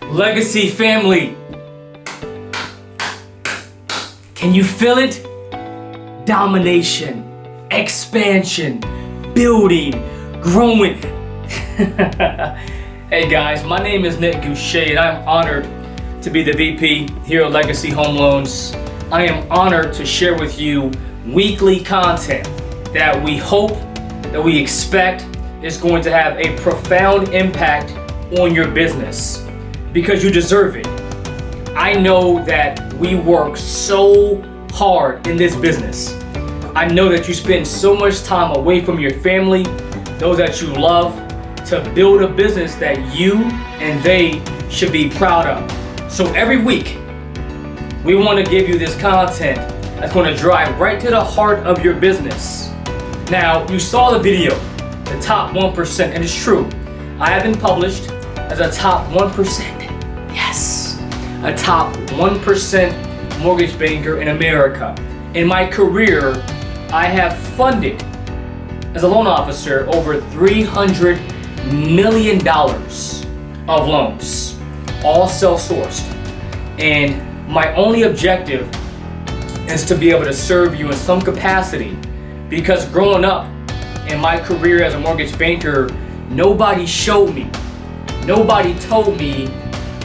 Legacy family, can you feel it? Domination, expansion, building, growing. Hey guys, my name is Nick Goucher and I'm honored to be the VP here at Legacy Home Loans. I am honored to share with you weekly content that we hope, that we expect is going to have a profound impact on your business because you deserve it. I know that we work so hard in this business. I know that you spend so much time away from your family, those that you love, to build a business that you and they should be proud of. So every week, we want to give you this content that's going to drive right to the heart of your business. Now, you saw the video, the top 1%, and it's true. I have been published as a top 1%. Yes, a top 1% mortgage banker in America. In my career, I have funded, as a loan officer, over $300 million of loans, all self-sourced. And my only objective is to be able to serve you in some capacity, because growing up in my career as a mortgage banker, nobody showed me, nobody told me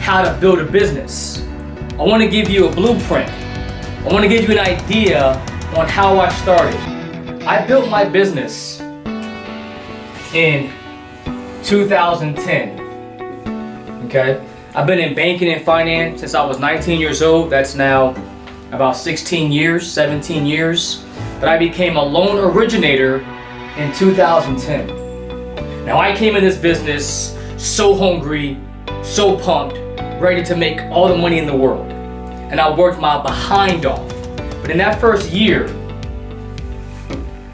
how to build a business. I want to give you a blueprint. I want to give you an idea on how I started. I built my business in 2010. Okay? I've been in banking and finance since I was 19 years old. That's now about 16 years, 17 years. But I became a loan originator in 2010. Now I came in this business so hungry, so pumped, ready to make all the money in the world. And I worked my behind off. But in that first year,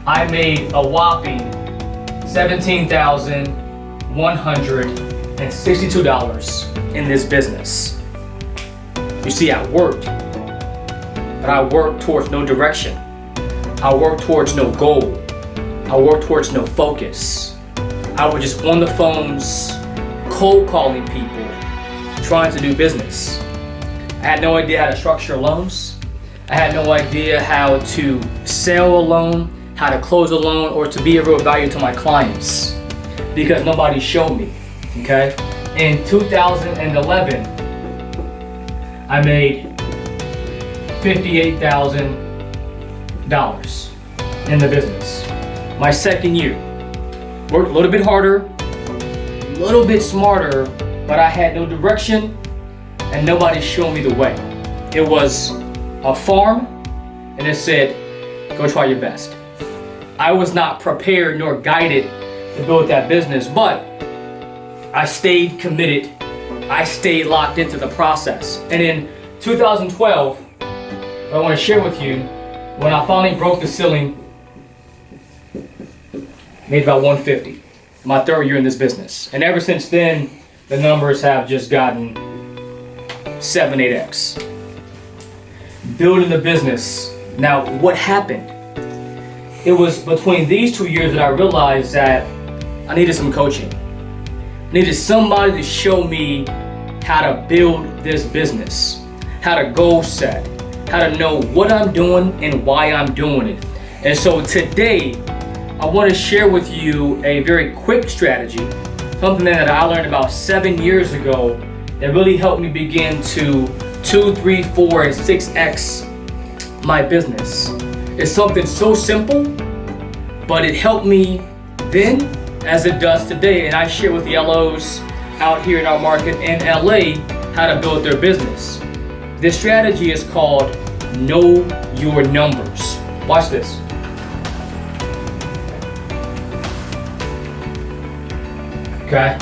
I made a whopping $17,162 in this business. You see, I worked, but I worked towards no direction. I worked towards no goal. I worked towards no focus. I was just on the phones, cold calling people, trying to do business. I had no idea how to structure loans. I had no idea how to sell a loan, how to close a loan, or to be of real value to my clients, because nobody showed me, okay? In 2011, I made $58,000 in the business. My second year, worked a little bit harder, a little bit smarter, but I had no direction and nobody showed me the way. It was a farm and it said, go try your best. I was not prepared nor guided to build that business, but I stayed committed. I stayed locked into the process. And in 2012, I want to share with you, when I finally broke the ceiling, made about 150, my third year in this business. And ever since then, the numbers have just gotten 7, 8x. Building the business. Now, what happened? It was between these 2 years that I realized that I needed some coaching. I needed somebody to show me how to build this business, how to goal set, how to know what I'm doing and why I'm doing it. And so today, I want to share with you a very quick strategy, something that I learned about 7 years ago that really helped me begin to 2, 3, 4, and 6x my business. It's something so simple, but it helped me then as it does today. And I share with the LOs out here in our market in LA how to build their business. This strategy is called Know Your Numbers. Watch this. Okay?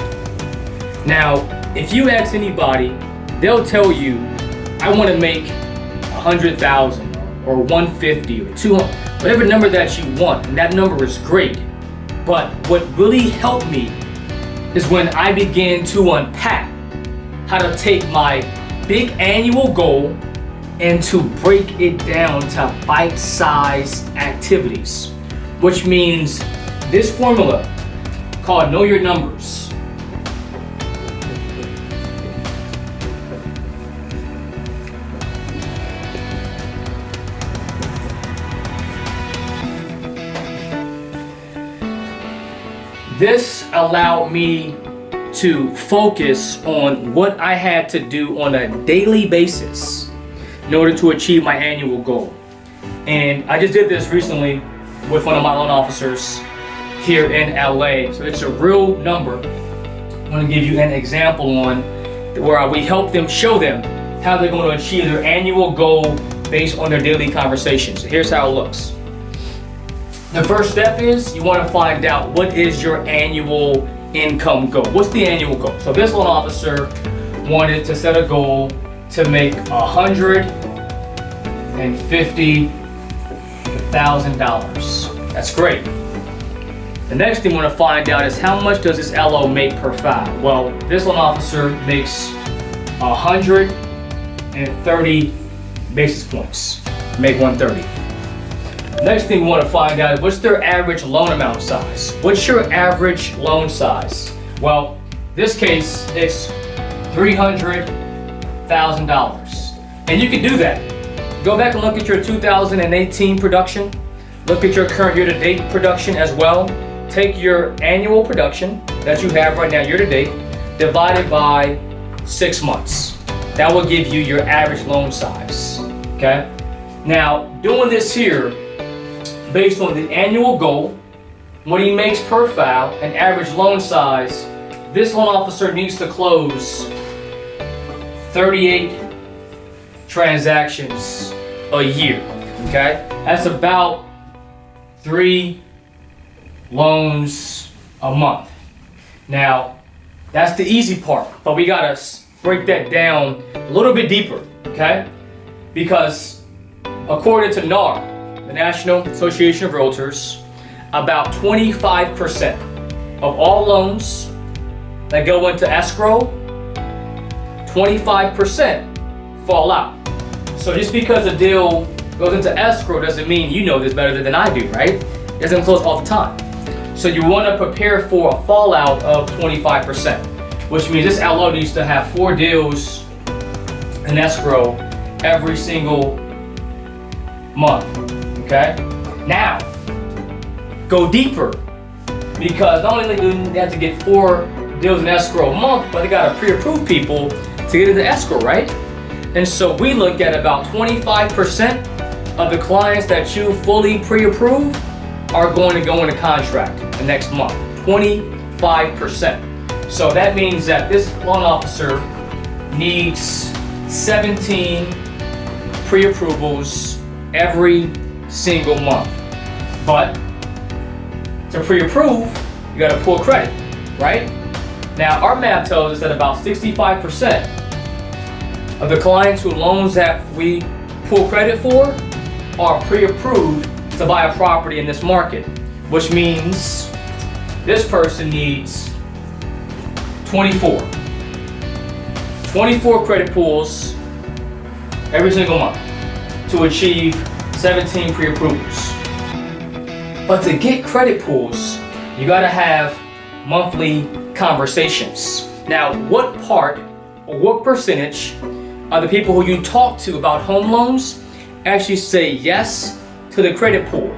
Now, if you ask anybody, they'll tell you, I want to make 100,000 or 150 or 200, whatever number that you want, and that number is great. But what really helped me is when I began to unpack how to take my big annual goal and to break it down to bite-sized activities, which means this formula called Know Your Numbers This allowed me to focus on what I had to do on a daily basis in order to achieve my annual goal. And I just did this recently with one of my loan officers here in LA. So it's a real number. I'm going to give you an example on where we help them, show them how they're going to achieve their annual goal based on their daily conversations. So here's how it looks. The first step is you want to find out what is your annual income goal. What's the annual goal? So this loan officer wanted to set a goal to make $150,000. That's great. The next thing we want to find out is how much does this LO make per file? Well, this loan officer makes 130 basis points. Make 130. Next thing we want to find out is what's their average loan amount size? What's your average loan size? Well, this case it's $300,000. And you can do that. Go back and look at your 2018 production. Look at your current year-to-date production as well. Take your annual production that you have right now year-to-date, divided by 6 months. That will give you your average loan size, okay? Now, doing this here, based on the annual goal, what he makes per file, and average loan size, this loan officer needs to close 38 transactions a year, okay? That's about 3 loans a month. Now, that's the easy part, but we gotta break that down a little bit deeper, okay? Because according to NAR, the National Association of Realtors, about 25% of all loans that go into escrow, 25% fall out. So just because a deal goes into escrow doesn't mean you know this better than I do, right? It doesn't close all the time. So you want to prepare for a fallout of 25%, which means this LO needs to have 4 deals in escrow every single month. Okay? Now, go deeper, because not only do they have to get 4 deals in escrow a month, but they gotta pre-approve people to get into escrow, right? And so we look at about 25% of the clients that you fully pre-approve are going to go into contract the next month. 25%. So that means that this loan officer needs 17 pre-approvals every single month. But to pre-approve, you gotta pull credit, right? Now our math tells us that about 65% of the clients whose loans that we pull credit for are pre-approved to buy a property in this market, which means this person needs 24 credit pulls every single month to achieve 17 pre-approvals. But to get credit pulls, you gotta have monthly conversations. Now, what part or what percentage of the people who you talk to about home loans actually say yes to the credit pool?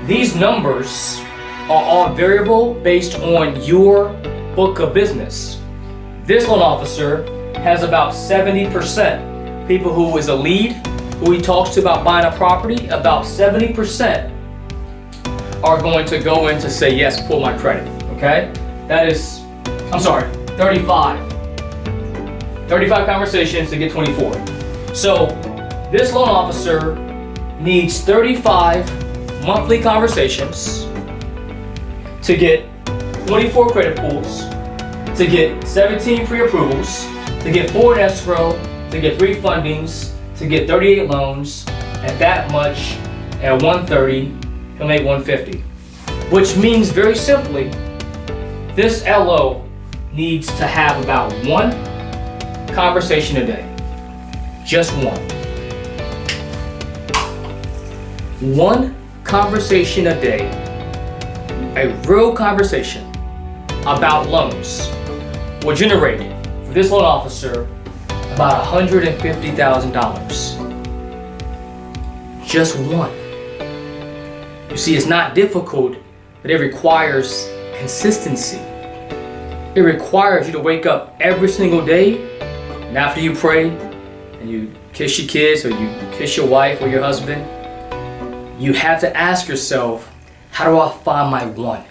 These numbers are all variable based on your book of business. This loan officer has about 70% people who is a lead, who he talks to about buying a property. About 70% are going to go in to say, yes, pull my credit, okay? That is, 35 conversations to get 24. So this loan officer needs 35 monthly conversations to get 24 credit pulls, to get 17 pre-approvals, to get 4 in escrow, to get 3 fundings, to get 38 loans. At that much, at 130, he'll make 150. Which means very simply, this LO needs to have about 1 conversation a day. Just 1. 1 conversation a day, a real conversation about loans, will generate for this loan officer about $150,000. Just 1. You see, it's not difficult, but it requires consistency. It requires you to wake up every single day, and after you pray and you kiss your kids or you kiss your wife or your husband, you have to ask yourself, how do I find my one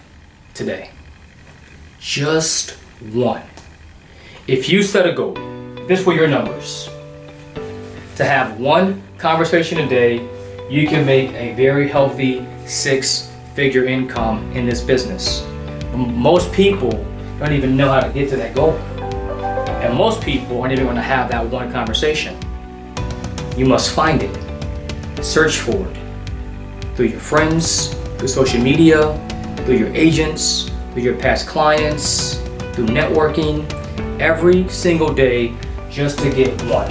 today? Just one. If you set a goal, this were your numbers, to have one conversation a day, you can make a very healthy 6-figure income in this business. Most people don't even know how to get to that goal. And most people aren't even going to have that one conversation. You must find it. Search for it. Through your friends, through social media, through your agents, through your past clients, through networking, every single day just to get one.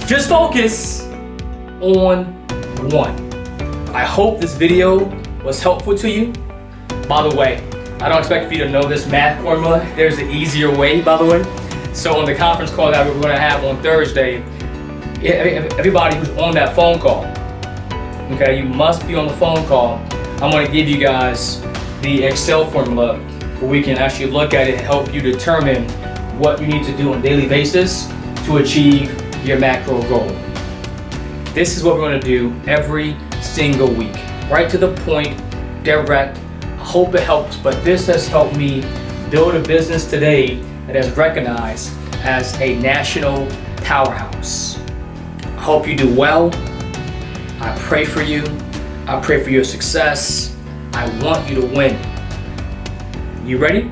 Just focus on one. I hope this video was helpful to you. By the way, I don't expect for you to know this math formula. There's an easier way, by the way. So on the conference call that we're going to have on Thursday, everybody who's on that phone call, okay, you must be on the phone call. I'm going to give you guys the Excel formula where we can actually look at it and help you determine what you need to do on a daily basis to achieve your macro goal. This is what we're going to do every single week. Right to the point, direct. I hope it helps, but this has helped me build a business today that is recognized as a national powerhouse. I hope you do well. I pray for you. I pray for your success. I want you to win. You ready?